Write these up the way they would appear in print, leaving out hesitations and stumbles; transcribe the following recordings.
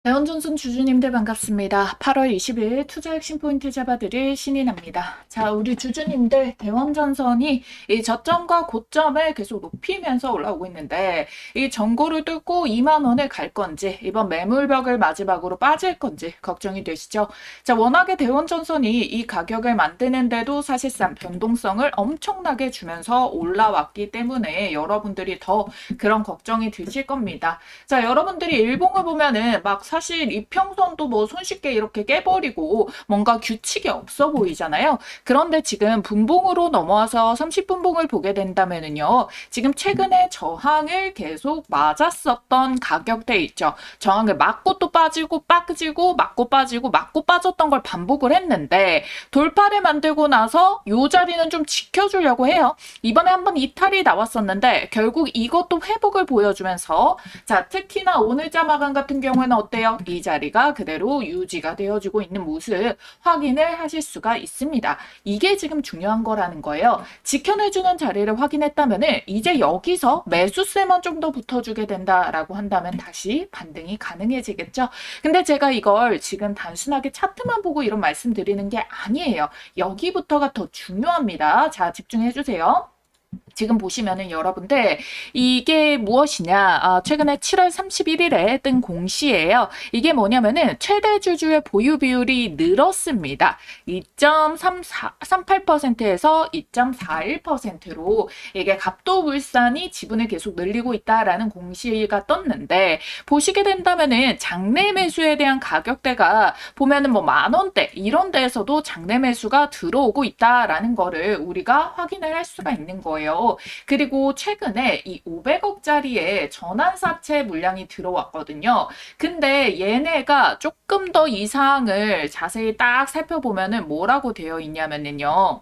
대원전선 주주님들 반갑습니다. 8월 20일 투자 핵심 포인트 잡아드릴 신인합니다. 자, 우리 주주님들 대원전선이 이 저점과 고점을 계속 높이면서 올라오고 있는데 이 전고를 뚫고 2만 원을 갈 건지 이번 매물벽을 마지막으로 빠질 건지 걱정이 되시죠? 자, 워낙에 대원전선이 이 가격을 만드는데도 사실상 변동성을 엄청나게 주면서 올라왔기 때문에 여러분들이 더 그런 걱정이 드실 겁니다. 자, 여러분들이 일봉을 보면은 막 사실 이평선도 뭐 손쉽게 이렇게 깨버리고 뭔가 규칙이 없어 보이잖아요. 그런데 지금 분봉으로 넘어와서 30분봉을 보게 된다면은요. 지금 최근에 저항을 계속 맞았었던 가격대 있죠. 저항을 맞고 또 빠지고 맞고 빠지고 맞고 빠졌던 걸 반복을 했는데 돌파를 만들고 나서 요 자리는 좀 지켜주려고 해요. 이번에 한번 이탈이 나왔었는데 결국 이것도 회복을 보여주면서 자, 특히나 오늘 자마감 같은 경우에는 어때요? 이 자리가 그대로 유지가 되어지고 있는 모습 확인을 하실 수가 있습니다. 이게 지금 중요한 거라는 거예요. 지켜내주는 자리를 확인했다면 이제 여기서 매수세만 좀 더 붙어주게 된다라고 한다면 다시 반등이 가능해지겠죠. 근데 제가 이걸 지금 단순하게 차트만 보고 이런 말씀 드리는 게 아니에요. 여기부터가 더 중요합니다. 자, 집중해 주세요. 지금 보시면은 여러분들 이게 무엇이냐, 최근에 7월 31일에 뜬 공시예요. 이게 뭐냐면은 최대 주주의 보유 비율이 늘었습니다. 2.38%에서 2.41%로 이게 갑도물산이 지분을 계속 늘리고 있다라는 공시가 떴는데 보시게 된다면은 장내 매수에 대한 가격대가 보면은 뭐 만원대 이런 데에서도 장내 매수가 들어오고 있다라는 거를 우리가 확인을 할 수가 있는 거예요. 그리고 최근에 이 500억짜리의 전환사채 물량이 들어왔거든요. 근데 얘네가 조금 더 이 사항을 자세히 딱 살펴보면은 뭐라고 되어 있냐면요.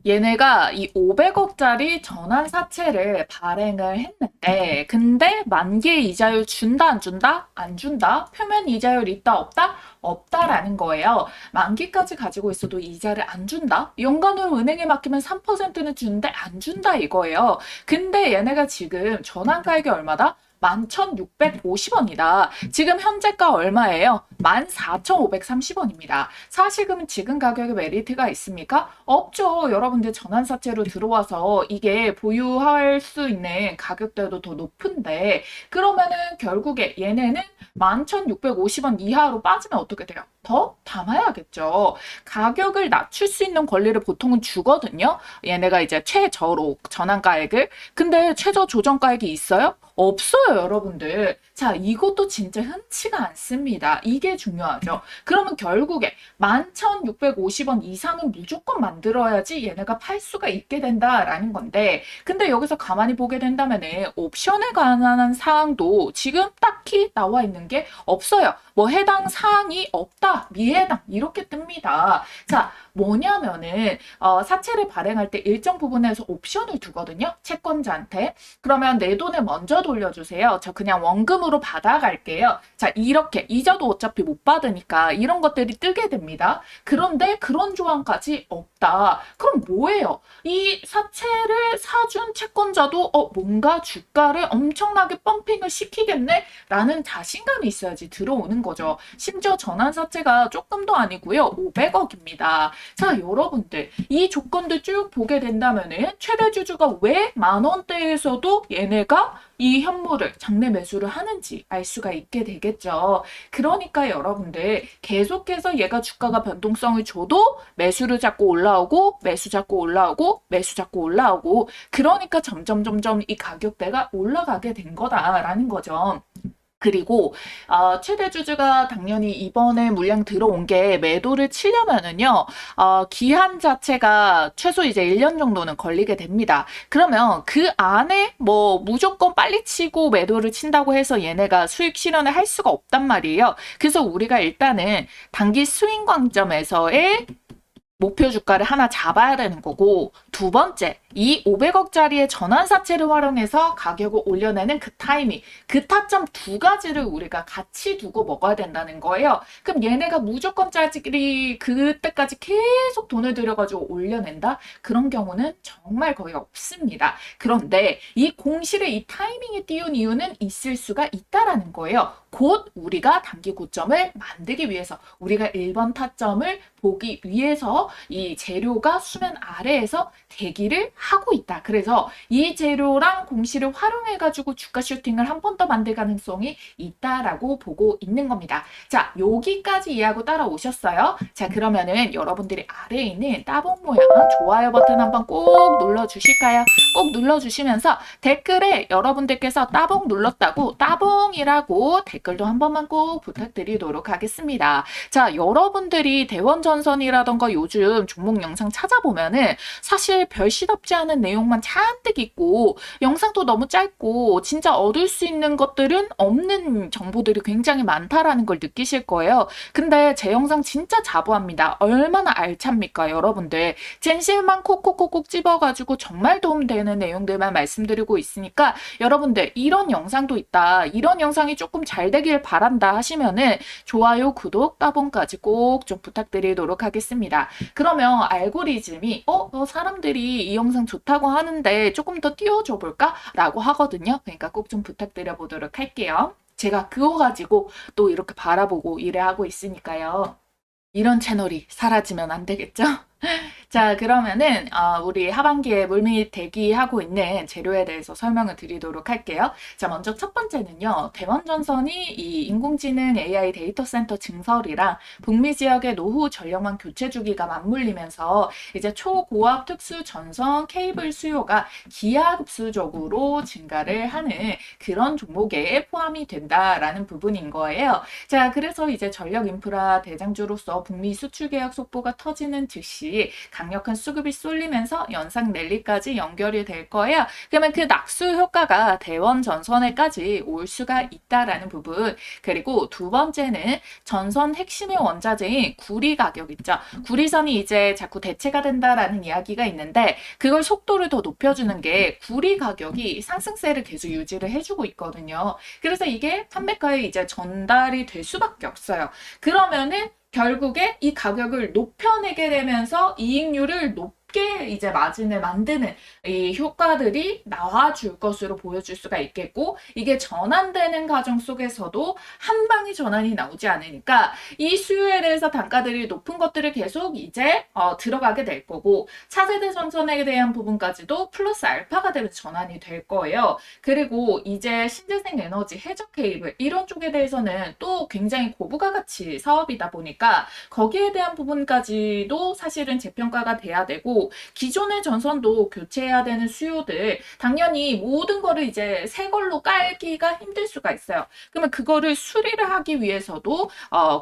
얘네가 이 500억짜리 전환사채를 발행을 했는데 근데 만기 이자율 준다 안 준다? 안 준다? 표면 이자율 있다 없다? 없다라는 거예요. 만기까지 가지고 있어도 이자를 안 준다? 연간으로 은행에 맡기면 3%는 주는데 안 준다 이거예요. 근데 얘네가 지금 전환가액이 얼마다? 11,650원이다. 지금 현재가 얼마예요? 14,530원입니다. 사실은 지금 가격에 메리트가 있습니까? 없죠. 여러분들 전환사채로 들어와서 이게 보유할 수 있는 가격대도 더 높은데 그러면은 결국에 얘네는 11,650원 이하로 빠지면 어떻게 돼요? 더 담아야겠죠. 가격을 낮출 수 있는 권리를 보통은 주거든요. 얘네가 이제 최저로 전환가액을. 근데 최저 조정가액이 있어요? 없어요, 여러분들. 자, 이것도 진짜 흔치가 않습니다. 이게 중요하죠. 그러면 결국에 11,650원 이상은 무조건 만들어야지 얘네가 팔 수가 있게 된다라는 건데, 근데 여기서 가만히 보게 된다면은 옵션에 관한 사항도 지금 딱히 나와 있는 게 없어요. 뭐 해당 사항이 없다, 미해당 이렇게 뜹니다. 자, 뭐냐면은 사채를 발행할 때 일정 부분에서 옵션을 두거든요. 채권자한테. 그러면 내 돈을 먼저 돌려주세요. 저 그냥 원금으로 받아갈게요. 자, 이렇게 이자도 어차피 못 받으니까 이런 것들이 뜨게 됩니다. 그런데 그런 조항까지 없다. 그럼 뭐예요? 이 사채를 사준 채권자도 뭔가 주가를 엄청나게 펌핑을 시키겠네? 라는 자신감이 있어야지 들어오는 거죠. 심지어 전환사채가 조금도 아니고요. 500억입니다. 자, 여러분들 이 조건들 쭉 보게 된다면은 최대 주주가 왜 만원대에서도 얘네가 이 현물을 장내 매수를 하는지 알 수가 있게 되겠죠. 그러니까 여러분들 계속해서 얘가 주가가 변동성을 줘도 매수를 잡고 올라오고 매수 잡고 올라오고 매수 잡고 올라오고 그러니까 점점 이 가격대가 올라가게 된 거다라는 거죠. 그리고 최대 주주가 당연히 이번에 물량 들어온 게 매도를 치려면은요. 기한 자체가 최소 이제 1년 정도는 걸리게 됩니다. 그러면 그 안에 뭐 무조건 빨리 치고 매도를 친다고 해서 얘네가 수익 실현을 할 수가 없단 말이에요. 그래서 우리가 일단은 단기 스윙 관점에서의 목표 주가를 하나 잡아야 되는 거고, 두 번째, 이 500억짜리의 전환사채를 활용해서 가격을 올려내는 그 타이밍, 그 타점 두 가지를 우리가 같이 두고 먹어야 된다는 거예요. 그럼 얘네가 무조건짜리 그때까지 계속 돈을 들여가지고 올려낸다? 그런 경우는 정말 거의 없습니다. 그런데 이 공시를 이 타이밍에 띄운 이유는 있을 수가 있다라는 거예요. 곧 우리가 단기 고점을 만들기 위해서, 우리가 1번 타점을 보기 위해서 이 재료가 수면 아래에서 대기를 하고 있다. 그래서 이 재료랑 공시를 활용해가지고 주가 슈팅을 한 번 더 만들 가능성이 있다라고 보고 있는 겁니다. 자, 여기까지 이해하고 따라오셨어요? 자, 그러면은 여러분들이 아래에 있는 따봉 모양 좋아요 버튼 한번 꼭 눌러주실까요? 꼭 눌러주시면서 댓글에 여러분들께서 따봉 눌렀다고 따봉이라고 댓글도 한 번만 꼭 부탁드리도록 하겠습니다. 자, 여러분들이 대원전선이라던가 요즘 종목 영상 찾아보면은 사실 별시답지 않은 내용만 잔뜩 있고 영상도 너무 짧고 진짜 얻을 수 있는 것들은 없는 정보들이 굉장히 많다라는 걸 느끼실 거예요. 근데 제 영상 진짜 자부합니다. 얼마나 알찹니까, 여러분들. 진실만 콕콕콕콕 집어가지고 정말 도움되는 내용들만 말씀드리고 있으니까 여러분들 이런 영상도 있다, 이런 영상이 조금 잘 되길 바란다 하시면은 좋아요, 구독, 따봉까지 꼭 좀 부탁드리도록 하겠습니다. 그러면 알고리즘이 사람들이 이 영상 좋다고 하는데 조금 더 띄워줘 볼까? 라고 하거든요. 그러니까 꼭 좀 부탁드려 보도록 할게요. 제가 그거 가지고 또 이렇게 바라보고 일을 하고 있으니까요. 이런 채널이 사라지면 안 되겠죠? 자, 그러면은 우리 하반기에 물밑 대기하고 있는 재료에 대해서 설명을 드리도록 할게요. 자, 먼저 첫 번째는요. 대원전선이 이 인공지능 AI 데이터 센터 증설이랑 북미 지역의 노후 전력망 교체 주기가 맞물리면서 이제 초고압 특수 전선 케이블 수요가 기하급수적으로 증가를 하는 그런 종목에 포함이 된다라는 부분인 거예요. 자, 그래서 이제 전력 인프라 대장주로서 북미 수출 계약 속보가 터지는 즉시 강력한 수급이 쏠리면서 연상 랠리까지 연결이 될 거예요. 그러면 그 낙수 효과가 대원 전선에까지 올 수가 있다라는 부분. 그리고 두 번째는 전선 핵심의 원자재인 구리 가격 있죠. 구리선이 이제 자꾸 대체가 된다라는 이야기가 있는데 그걸 속도를 더 높여주는 게 구리 가격이 상승세를 계속 유지를 해주고 있거든요. 그래서 이게 판매가에 이제 전달이 될 수밖에 없어요. 그러면은 결국에 이 가격을 높여내게 되면서 이익률을 높게 이제 마진을 만드는 이 효과들이 나와줄 것으로 보여줄 수가 있겠고, 이게 전환되는 과정 속에서도 한 방에 전환이 나오지 않으니까 이 수요에 대해서 단가들이 높은 것들을 계속 이제 들어가게 될 거고, 차세대 전선에 대한 부분까지도 플러스 알파가 되면서 전환이 될 거예요. 그리고 이제 신재생 에너지 해적 케이블 이런 쪽에 대해서는 또 굉장히 고부가 가치 사업이다 보니까 거기에 대한 부분까지도 사실은 재평가가 돼야 되고, 기존의 전선도 교체해야 되는 수요들 당연히 모든 거를 이제 새 걸로 깔기가 힘들 수가 있어요. 그러면 그거를 수리를 하기 위해서도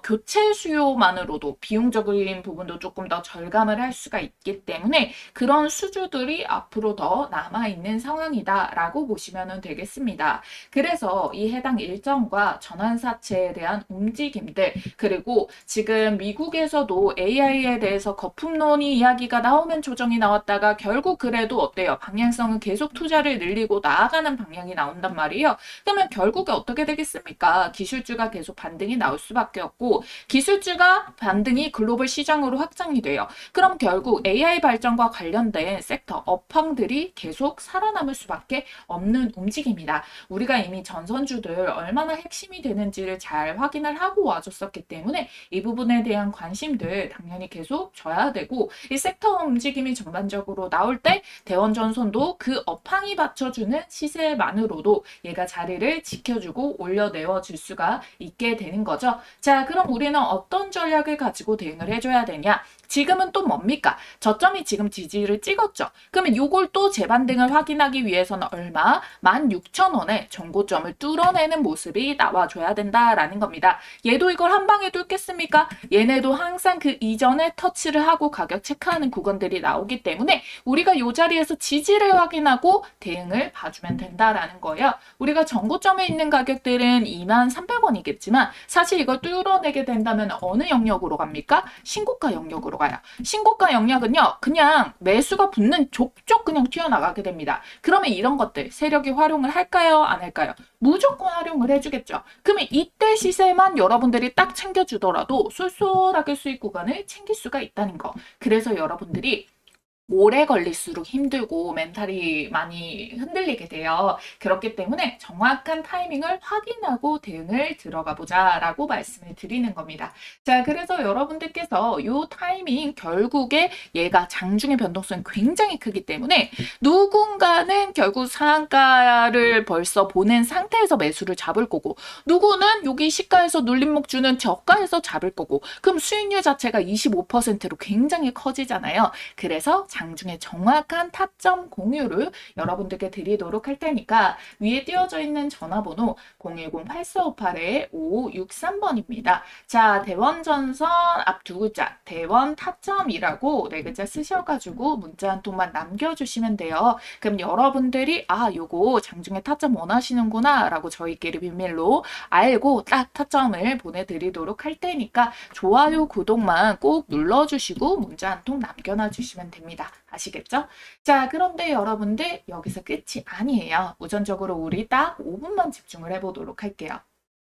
교체 수요만으로도 비용적인 부분도 조금 더 절감을 할 수가 있기 때문에 그런 수주들이 앞으로 더 남아있는 상황이다라고 보시면 되겠습니다. 그래서 이 해당 일정과 전환사채에 대한 움직임들, 그리고 지금 미국에서도 AI에 대해서 거품론이 이야기가 나오면 조정이 나왔다가 결국 그래도 어때요? 방향성은 계속 투자를 늘리고 나아가는 방향이 나온단 말이에요. 그러면 결국에 어떻게 되겠습니까? 기술주가 계속 반등이 나올 수밖에 없고, 기술주가 반등이 글로벌 시장으로 확장이 돼요. 그럼 결국 AI 발전과 관련된 섹터, 업황들이 계속 살아남을 수밖에 없는 움직임이다. 우리가 이미 전선주들 얼마나 핵심이 되는지를 잘 확인을 하고 와줬었기 때문에 이 부분에 대한 관심들 당연히 계속 줘야 되고, 이 섹터 움직임이 전반적으로 나올 때 대원전선도 그 업황이 받쳐주는 시세만으로도 얘가 자리를 지켜주고 올려내어 줄 수가 있게 되는 거죠. 자, 그럼 우리는 어떤 전략을 가지고 대응을 해줘야 되냐? 지금은 또 뭡니까? 저점이 지금 지지를 찍었죠. 그러면 요걸 또 재반등을 확인하기 위해서는 얼마? 16,000원에 전고점을 뚫어내는 모습이 나와줘야 된다라는 겁니다. 얘도 이걸 한 방에 뚫겠습니까? 얘네도 항상 그 이전에 터치를 하고 가격 체크하는 구간들이 나오기 때문에 우리가 이 자리에서 지지를 확인하고 대응을 봐주면 된다라는 거예요. 우리가 정고점에 있는 가격들은 23,300원이겠지만 사실 이걸 뚫어내게 된다면 어느 영역으로 갑니까? 신고가 영역으로 가요. 신고가 영역은요, 그냥 매수가 붙는 족족 그냥 튀어나가게 됩니다. 그러면 이런 것들 세력이 활용을 할까요? 안 할까요? 무조건 활용을 해주겠죠. 그러면 이때 시세만 여러분들이 딱 챙겨주더라도 쏠쏠하게 수익 구간을 챙길 수가 있다는 거. 그래서 여러분들이 오래 걸릴수록 힘들고 멘탈이 많이 흔들리게 돼요. 그렇기 때문에 정확한 타이밍을 확인하고 대응을 들어가 보자라고 말씀을 드리는 겁니다. 자, 그래서 여러분들께서 이 타이밍 결국에 얘가 장중의 변동성이 굉장히 크기 때문에 누군가는 결국 상한가를 벌써 보낸 상태에서 매수를 잡을 거고 누구는 여기 시가에서 눌림목 주는 저가에서 잡을 거고 그럼 수익률 자체가 25%로 굉장히 커지잖아요. 그래서 장중에 정확한 타점 공유를 여러분들께 드리도록 할 테니까 위에 띄워져 있는 전화번호 010-8458-5563번입니다. 자, 대원전선 앞 두 글자 대원 타점이라고 네 글자 쓰셔가지고 문자 한 통만 남겨주시면 돼요. 그럼 여러분들이 요거 장중에 타점 원하시는구나 라고 저희끼리 비밀로 알고 딱 타점을 보내드리도록 할 테니까 좋아요, 구독만 꼭 눌러주시고 문자 한 통 남겨놔 주시면 됩니다. 아시겠죠? 자, 그런데 여러분들 여기서 끝이 아니에요. 우선적으로 우리 딱 5분만 집중을 해보도록 할게요.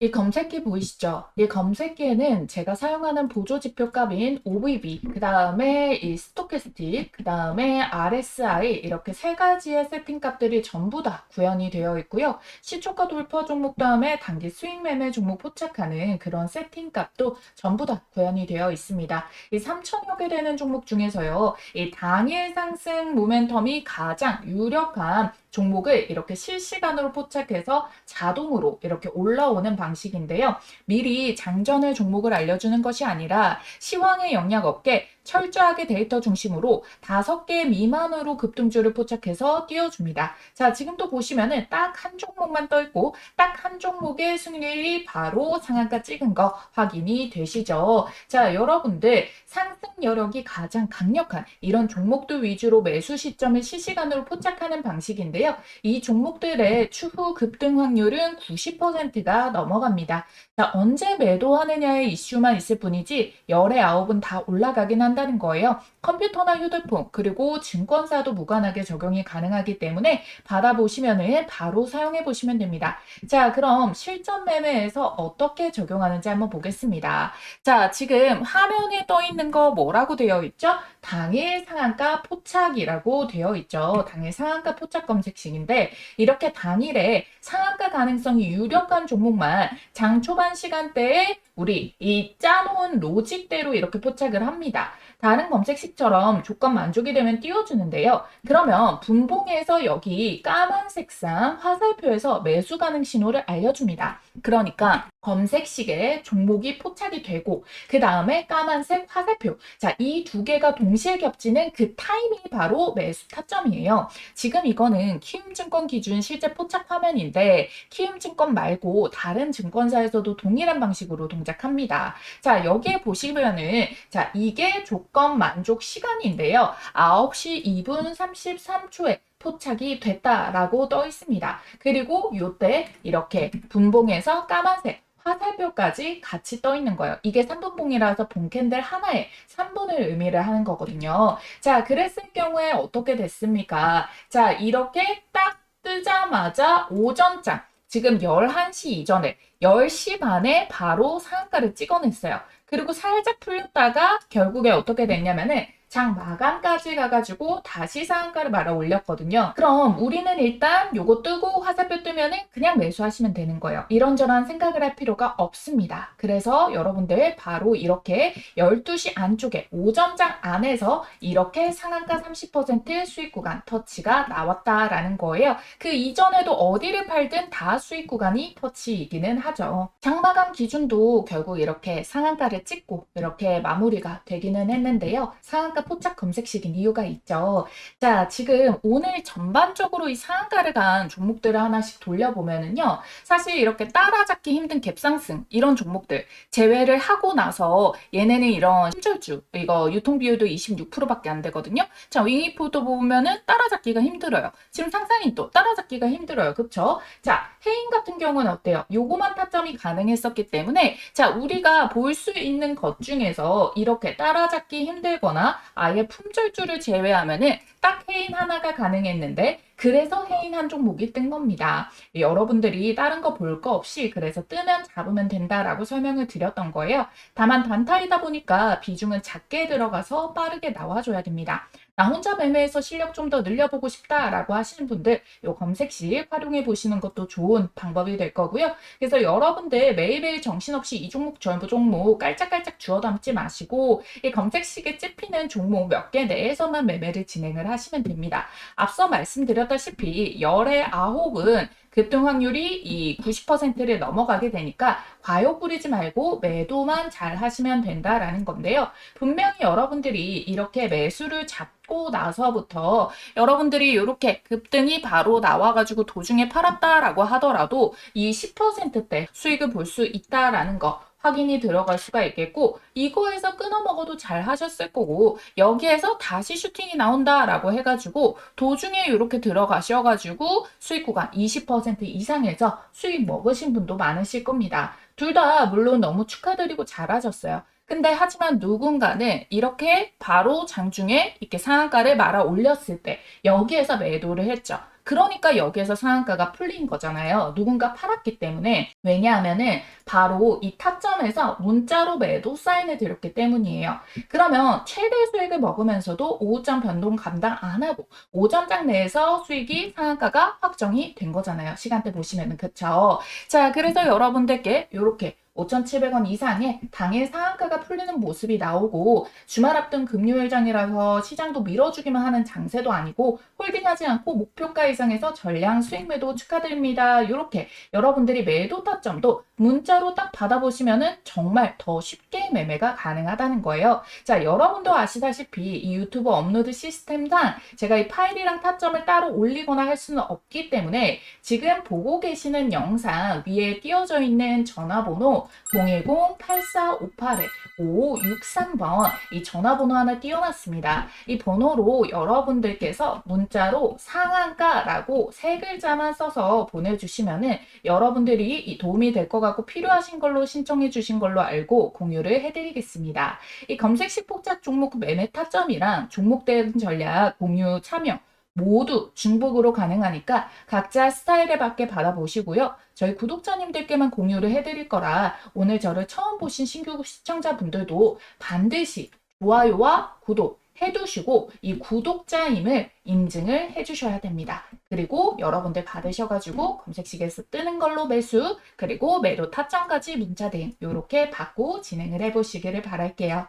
이 검색기 보이시죠? 이 검색기에는 제가 사용하는 보조지표 값인 OBV, 그 다음에 이 스토캐스틱, 그 다음에 RSI 이렇게 세 가지의 세팅 값들이 전부 다 구현이 되어 있고요. 시초가 돌파 종목 다음에 단기 수익 매매 종목 포착하는 그런 세팅 값도 전부 다 구현이 되어 있습니다. 이 3,000여 개 되는 종목 중에서요. 이 당일 상승 모멘텀이 가장 유력한 종목을 이렇게 실시간으로 포착해서 자동으로 이렇게 올라오는 방식인데요. 미리 장전의 종목을 알려주는 것이 아니라 시황의 영역 없게 철저하게 데이터 중심으로 5개 미만으로 급등주를 포착해서 띄워줍니다. 자, 지금도 보시면은 딱 한 종목만 떠 있고 딱 한 종목의 승률이 바로 상한가 찍은 거 확인이 되시죠? 자, 여러분들 상승 여력이 가장 강력한 이런 종목들 위주로 매수 시점을 실시간으로 포착하는 방식인데요. 이 종목들의 추후 급등 확률은 90%가 넘어갑니다. 자, 언제 매도하느냐의 이슈만 있을 뿐이지 열의 9은 다 올라가긴 한다는 거예요. 컴퓨터나 휴대폰 그리고 증권사도 무관하게 적용이 가능하기 때문에 받아보시면은 바로 사용해 보시면 됩니다. 자, 그럼 실전 매매에서 어떻게 적용하는지 한번 보겠습니다. 자, 지금 화면에 떠 있는 거 뭐라고 되어 있죠? 당일 상한가 포착이라고 되어 있죠. 당일 상한가 포착 검색식인데 이렇게 당일에 상한가 가능성이 유력한 종목만 장 초반 시간대에 우리 이 짜놓은 로직대로 이렇게 포착을 합니다. 다른 검색식처럼 조건 만족이 되면 띄워주는데요. 그러면 분봉에서 여기 까만색상 화살표에서 매수 가능 신호를 알려줍니다. 그러니까 검색식에 종목이 포착이 되고 그 다음에 까만색 화살표, 자, 이 두 개가 동시에 겹치는 그 타이밍이 바로 매수 타점이에요. 지금 이거는 키움증권 기준 실제 포착 화면인데 키움증권 말고 다른 증권사에서도 동일한 방식으로 동작합니다. 자, 여기에 보시면은 자, 이게 조건 만족 시간인데요. 9시 2분 33초에 포착이 됐다라고 떠 있습니다. 그리고 이때 이렇게 분봉에서 까만색 화살표까지 같이 떠 있는 거예요. 이게 3분봉이라서 봉캔들 하나에 3분을 의미를 하는 거거든요. 자, 그랬을 경우에 어떻게 됐습니까? 자, 이렇게 딱 뜨자마자 오전장 지금 11시 이전에 10시 반에 바로 상한가를 찍어냈어요. 그리고 살짝 풀렸다가 결국에 어떻게 됐냐면은 장 마감까지 가가지고 다시 상한가를 말아 올렸거든요. 그럼 우리는 일단 요거 뜨고 화살표 뜨면은 그냥 매수하시면 되는 거예요. 이런저런 생각을 할 필요가 없습니다. 그래서 여러분들 바로 이렇게 12시 안쪽에 오전장 안에서 이렇게 상한가 30% 수익 구간 터치가 나왔다라는 거예요. 그 이전에도 어디를 팔든 다 수익 구간이 터치이기는 하죠. 장 마감 기준도 결국 이렇게 상한가를 찍고 이렇게 마무리가 되기는 했는데요. 상한가 상한가 포착 검색식인 이유가 있죠. 자, 지금 오늘 전반적으로 이 상한가를 간 종목들을 하나씩 돌려보면은요. 사실 이렇게 따라잡기 힘든 갭상승 이런 종목들 제외를 하고 나서 얘네는 이런 심절주 이거 유통 비율도 26%밖에 안 되거든요. 자, 윙이포도 보면은 따라잡기가 힘들어요. 지금 상상인도 따라잡기가 힘들어요. 그쵸? 자, 해인 같은 경우는 어때요? 요거만 타점이 가능했었기 때문에 자, 우리가 볼 수 있는 것 중에서 이렇게 따라잡기 힘들거나 아예 품절주를 제외하면은 딱 해인 하나가 가능했는데 그래서 해인 한 종목이 뜬 겁니다. 여러분들이 다른 거 볼 거 없이 그래서 뜨면 잡으면 된다라고 설명을 드렸던 거예요. 다만 단타이다 보니까 비중은 작게 들어가서 빠르게 나와줘야 됩니다. 나 혼자 매매해서 실력 좀 더 늘려보고 싶다라고 하시는 분들 요 검색식 활용해 보시는 것도 좋은 방법이 될 거고요. 그래서 여러분들 매일매일 정신없이 이 종목 저 종목 깔짝깔짝 주워 담지 마시고 이 검색식에 찝히는 종목 몇 개 내에서만 매매를 진행을 하시면 됩니다. 앞서 말씀드렸다시피 열의 9은 급등 확률이 이 90%를 넘어가게 되니까 과욕 부리지 말고 매도만 잘 하시면 된다라는 건데요. 분명히 여러분들이 이렇게 매수를 잡고 나서부터 여러분들이 이렇게 급등이 바로 나와가지고 도중에 팔았다라고 하더라도 이 10%대 수익을 볼 수 있다라는 거 확인이 들어갈 수가 있겠고 이거에서 끊어 먹어도 잘 하셨을 거고 여기에서 다시 슈팅이 나온다라고 해가지고 도중에 이렇게 들어가셔가지고 수익 구간 20% 이상에서 수익 먹으신 분도 많으실 겁니다. 둘 다 물론 너무 축하드리고 잘하셨어요. 근데 하지만 누군가는 이렇게 바로 장중에 이렇게 상한가를 말아 올렸을 때 여기에서 매도를 했죠. 그러니까 여기에서 상한가가 풀린 거잖아요. 누군가 팔았기 때문에. 왜냐하면은 바로 이 타점에서 문자로 매도 사인을 드렸기 때문이에요. 그러면 최대 수익을 먹으면서도 오후장 변동 감당 안 하고 오전장 내에서 수익이 상한가가 확정이 된 거잖아요. 시간대 보시면은 그쵸? 자, 그래서 여러분들께 이렇게 5,700원 이상의 당일 상한가가 풀리는 모습이 나오고 주말 앞둔 금요일장이라서 시장도 밀어주기만 하는 장세도 아니고 홀딩하지 않고 목표가 이상에서 전량 수익 매도 축하드립니다. 이렇게 여러분들이 매도 타점도 문자로 딱 받아보시면은 정말 더 쉽게 매매가 가능하다는 거예요. 자, 여러분도 아시다시피 이 유튜브 업로드 시스템상 제가 이 파일이랑 타점을 따로 올리거나 할 수는 없기 때문에 지금 보고 계시는 영상 위에 띄어져 있는 전화번호 010-8458-5563번 이 전화번호 하나 띄워놨습니다. 이 번호로 여러분들께서 문자로 상한가라고 세 글자만 써서 보내주시면은 여러분들이 이 도움이 될 것 같고 필요하신 걸로 신청해 주신 걸로 알고 공유를 해드리겠습니다. 이 검색식 폭작 종목 매매 타점이랑 종목 대응 전략 공유 참여 모두 중복으로 가능하니까 각자 스타일에 맞게 받아보시고요. 저희 구독자님들께만 공유를 해드릴 거라 오늘 저를 처음 보신 신규 시청자분들도 반드시 좋아요와 구독 해두시고 이 구독자임을 인증을 해주셔야 됩니다. 그리고 여러분들 받으셔가지고 검색식에서 뜨는 걸로 매수 그리고 매도 타점까지 문자 대응 이렇게 받고 진행을 해보시기를 바랄게요.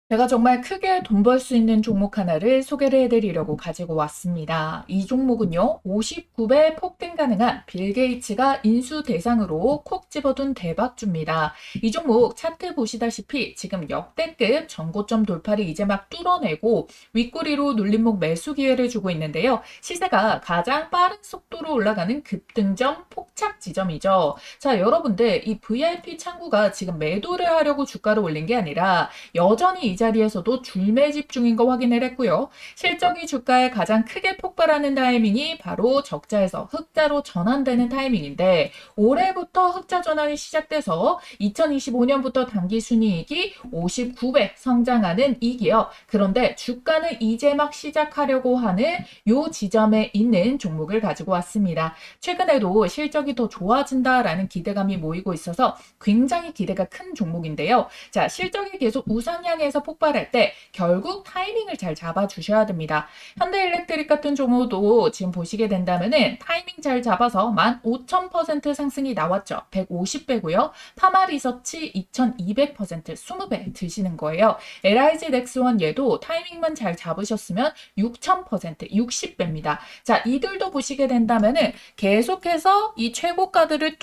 제가 정말 크게 돈 벌 수 있는 종목 하나를 소개를 해드리려고 가지고 왔습니다. 이 종목은요, 59배 폭등 가능한 빌 게이츠가 인수 대상으로 콕 집어둔 대박주입니다. 이 종목 차트 보시다시피 지금 역대급 전고점 돌파를 이제 막 뚫어내고 윗꼬리로 눌림목 매수 기회를 주고 있는데요. 시세가 가장 빠른 속도로 올라가는 급등점 폭착 지점이죠. 자, 여러분들 이 VIP 창구가 지금 매도를 하려고 주가를 올린 게 아니라 여전히 이 자리에서도 줄매집 중인 거 확인을 했고요. 실적이 주가에 가장 크게 폭발하는 타이밍이 바로 적자에서 흑자로 전환되는 타이밍인데 올해부터 흑자 전환이 시작돼서 2025년부터 당기순이익이 59배 성장하는 이 기업. 그런데 주가는 이제 막 시작하려고 하는 요 지점에 있는 종목을 가지고 왔습니다. 최근에도 실적이 더 좋아진다라는 기대감이 모이고 있어서 굉장히 기대가 큰 종목인데요. 자, 실적이 계속 우상향해서 폭발할 때 결국 타이밍을 잘 잡아주셔야 됩니다. 현대일렉트릭 같은 종목도 지금 보시게 된다면은 타이밍 잘 잡아서 15,000% 상승이 나왔죠. 150배고요. 파마리서치 2,200% 20배 드시는 거예요. LIG 넥스원 얘도 타이밍만 잘 잡으셨으면 6,000% 60배입니다. 자, 이들도 보시게 된다면은 계속해서 이 최고가들을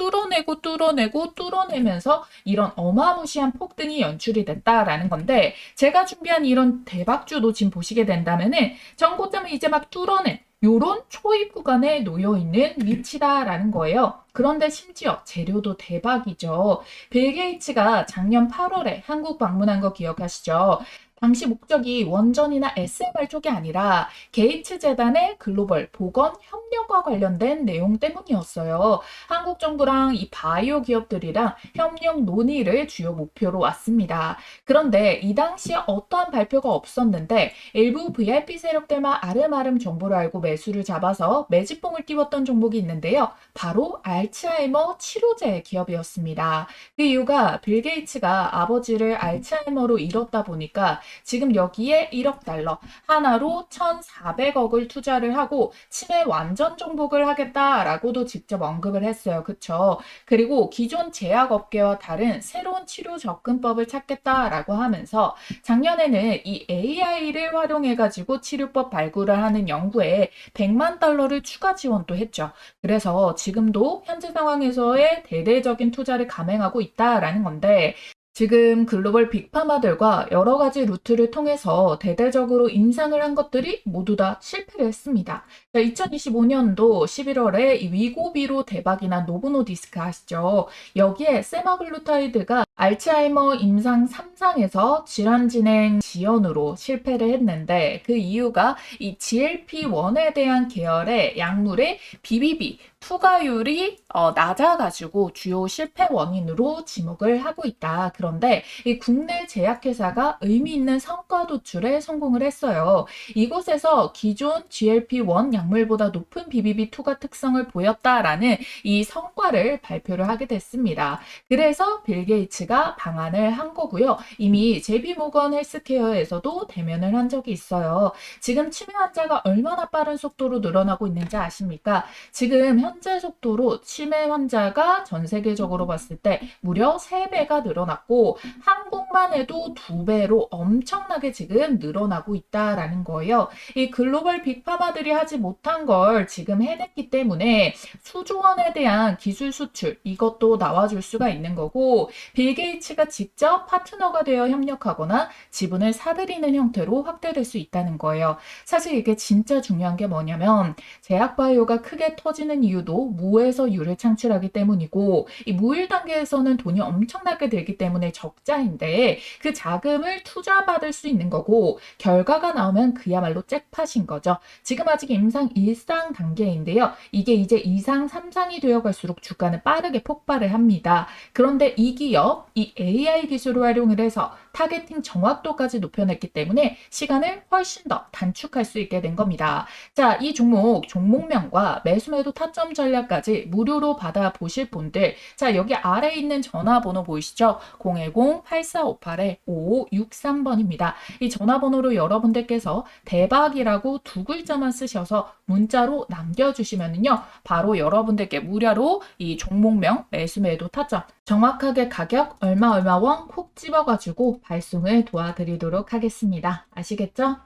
뚫어내면서 이런 어마무시한 폭등이 연출이 됐다라는 건데 제가 준비한 이런 대박주도 지금 보시게 된다면은 전고점을 이제 막 뚫어낸 요런 초입 구간에 놓여 있는 위치다라는 거예요. 그런데 심지어 재료도 대박이죠. 빌 게이츠가 작년 8월에 한국 방문한 거 기억하시죠? 당시 목적이 원전이나 SMR 쪽이 아니라 게이츠 재단의 글로벌 보건 협력과 관련된 내용 때문이었어요. 한국 정부랑 이 바이오 기업들이랑 협력 논의를 주요 목표로 왔습니다. 그런데 이 당시에 어떠한 발표가 없었는데 일부 VIP 세력들만 아름아름 정보를 알고 매수를 잡아서 매집봉을 띄웠던 종목이 있는데요. 바로 알츠하이머 치료제 기업이었습니다. 그 이유가 빌 게이츠가 아버지를 알츠하이머로 잃었다 보니까 지금 여기에 1억 달러, 하나로 1,400억을 투자를 하고 치매 완전 정복을 하겠다라고도 직접 언급을 했어요. 그쵸? 그리고 기존 제약업계와 다른 새로운 치료 접근법을 찾겠다라고 하면서 작년에는 이 AI를 활용해가지고 치료법 발굴을 하는 연구에 100만 달러를 추가 지원도 했죠. 그래서 지금도 현재 상황에서의 대대적인 투자를 감행하고 있다라는 건데 지금 글로벌 빅파마들과 여러 가지 루트를 통해서 대대적으로 임상을 한 것들이 모두 다 실패를 했습니다. 2025년도 11월에 이 위고비로 대박이 난 노보노디스크 아시죠? 여기에 세마글루타이드가 알츠하이머 임상 3상에서 질환 진행 지연으로 실패를 했는데 그 이유가 이 GLP-1에 대한 계열의 약물의 BBB 투과율이 낮아가지고 주요 실패 원인으로 지목을 하고 있다. 그런데 이 국내 제약회사가 의미 있는 성과 도출에 성공을 했어요. 이곳에서 기존 GLP-1 약물보다 높은 BBB 투과 특성을 보였다라는 이 성과를 발표를 하게 됐습니다. 그래서 빌 게이츠가 방한을 한 거고요. 이미 JP모건 헬스케어에서도 대면을 한 적이 있어요. 지금 치매 환자가 얼마나 빠른 속도로 늘어나고 있는지 아십니까? 지금 현재 속도로 치매 환자가 전 세계적으로 봤을 때 무려 3배가 늘어났고 한국만 해도 2배로 엄청나게 지금 늘어나고 있다라는 거예요. 이 글로벌 빅파마들이 하지 못한 걸 지금 해냈기 때문에 수조원에 대한 기술 수출 이것도 나와줄 수가 있는 거고 빌 게이츠가 직접 파트너가 되어 협력하거나 지분을 사들이는 형태로 확대될 수 있다는 거예요. 사실 이게 진짜 중요한 게 뭐냐면 제약바이오가 크게 터지는 이유도 무에서 유를 창출하기 때문이고 이 무일 단계에서는 돈이 엄청나게 들기 때문에 적자인데 그 자금을 투자받을 수 있는 거고 결과가 나오면 그야말로 잭팟인 거죠. 지금 아직 임상 1상 단계인데요. 이게 이제 2상, 3상이 되어갈수록 주가는 빠르게 폭발을 합니다. 그런데 이 기업, 이 AI 기술을 활용을 해서 타겟팅 정확도까지 높여냈기 때문에 시간을 훨씬 더 단축할 수 있게 된 겁니다. 자, 이 종목명과 매수매도 타점 전략까지 무료로 받아보실 분들, 자, 여기 아래에 있는 전화번호 보이시죠? 010-8458-5563번입니다. 이 전화번호로 여러분들께서 대박이라고 2글자만 쓰셔서 문자로 남겨주시면은요, 바로 여러분들께 무료로 이 종목명, 매수매도 타점, 정확하게 가격 얼마 원 콕 집어가지고 발송을 도와드리도록 하겠습니다. 아시겠죠?